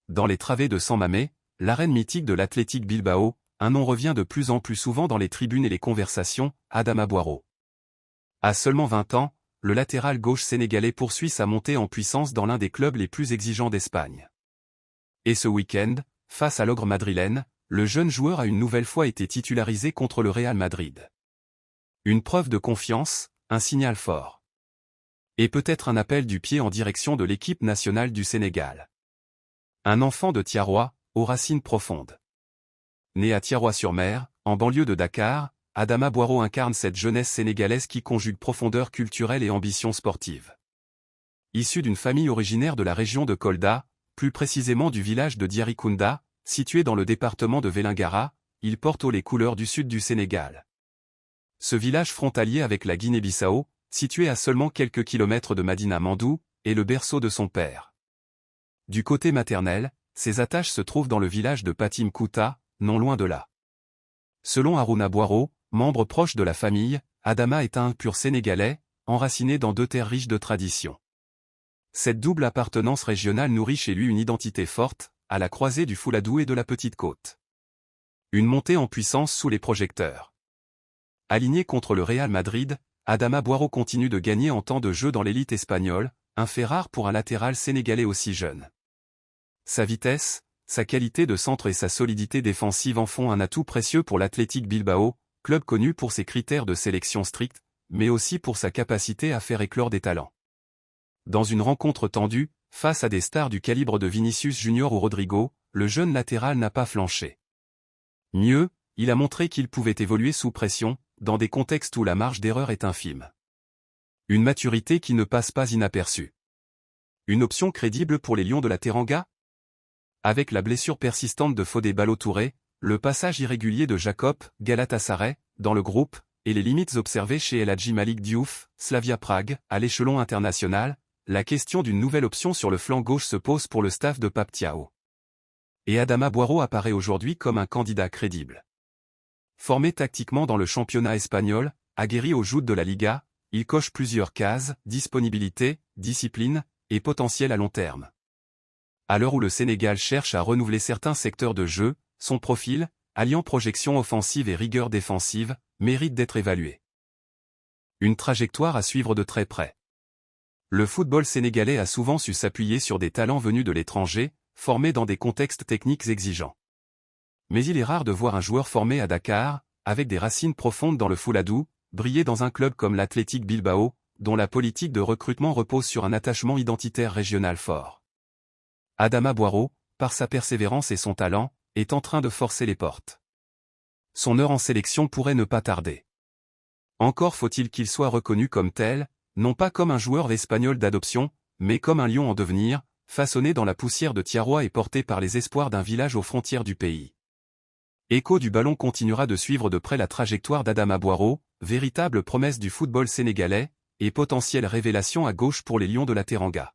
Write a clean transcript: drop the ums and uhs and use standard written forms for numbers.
Dans les travées de San Mamés, l'arène mythique de l'Athletic Bilbao, un nom revient de plus en plus souvent dans les tribunes et les conversations, Adama Boiro. À seulement 20 ans, le latéral gauche sénégalais poursuit sa montée en puissance dans l'un des clubs les plus exigeants d'Espagne. Et ce week-end, face à l'ogre madrilène, le jeune joueur a une nouvelle fois été titularisé contre le Real Madrid. Une preuve de confiance, un signal fort. Et peut-être un appel du pied en direction de l'équipe nationale du Sénégal. Un enfant de Thiaroye, aux racines profondes. Né à Thiaroye-sur-Mer, en banlieue de Dakar, Adama Boiro incarne cette jeunesse sénégalaise qui conjugue profondeur culturelle et ambition sportive. Issu d'une famille originaire de la région de Kolda, plus précisément du village de Diarikounda, situé dans le département de Vélingara, il porte haut les couleurs du sud du Sénégal. Ce village frontalier avec la Guinée-Bissau, situé à seulement quelques kilomètres de Madina Mandou, est le berceau de son père. Du côté maternel, ses attaches se trouvent dans le village de Patim Kouta, non loin de là. Selon Harouna Boiro, membre proche de la famille, Adama est un pur Sénégalais, enraciné dans deux terres riches de traditions. Cette double appartenance régionale nourrit chez lui une identité forte, à la croisée du Fouladou et de la Petite Côte. Une montée en puissance sous les projecteurs. Aligné contre le Real Madrid, Adama Boiro continue de gagner en temps de jeu dans l'élite espagnole, un fait rare pour un latéral sénégalais aussi jeune. Sa vitesse, sa qualité de centre et sa solidité défensive en font un atout précieux pour l'Athletic Bilbao, club connu pour ses critères de sélection stricts, mais aussi pour sa capacité à faire éclore des talents. Dans une rencontre tendue, face à des stars du calibre de Vinicius Junior ou Rodrigo, le jeune latéral n'a pas flanché. Mieux, il a montré qu'il pouvait évoluer sous pression, dans des contextes où la marge d'erreur est infime. Une maturité qui ne passe pas inaperçue. Une option crédible pour les Lions de la Teranga? Avec la blessure persistante de Fodé Ballo-Touré, le passage irrégulier de Jacob Galatasaray dans le groupe, et les limites observées chez El Hadji Malick Diouf, Slavia Prague, à l'échelon international, la question d'une nouvelle option sur le flanc gauche se pose pour le staff de Pape Thiaw. Et Adama Boiro apparaît aujourd'hui comme un candidat crédible. Formé tactiquement dans le championnat espagnol, aguerri aux joutes de la Liga, il coche plusieurs cases, disponibilité, discipline, et potentiel à long terme. À l'heure où le Sénégal cherche à renouveler certains secteurs de jeu, son profil, alliant projection offensive et rigueur défensive, mérite d'être évalué. Une trajectoire à suivre de très près. Le football sénégalais a souvent su s'appuyer sur des talents venus de l'étranger, formés dans des contextes techniques exigeants. Mais il est rare de voir un joueur formé à Dakar, avec des racines profondes dans le Fouladou, briller dans un club comme l'Athletic Bilbao, dont la politique de recrutement repose sur un attachement identitaire régional fort. Adama Boiro, par sa persévérance et son talent, est en train de forcer les portes. Son heure en sélection pourrait ne pas tarder. Encore faut-il qu'il soit reconnu comme tel, non pas comme un joueur espagnol d'adoption, mais comme un lion en devenir, façonné dans la poussière de Thiaroye et porté par les espoirs d'un village aux frontières du pays. Écho du Ballon continuera de suivre de près la trajectoire d'Adama Boiro, véritable promesse du football sénégalais, et potentielle révélation à gauche pour les Lions de la Teranga.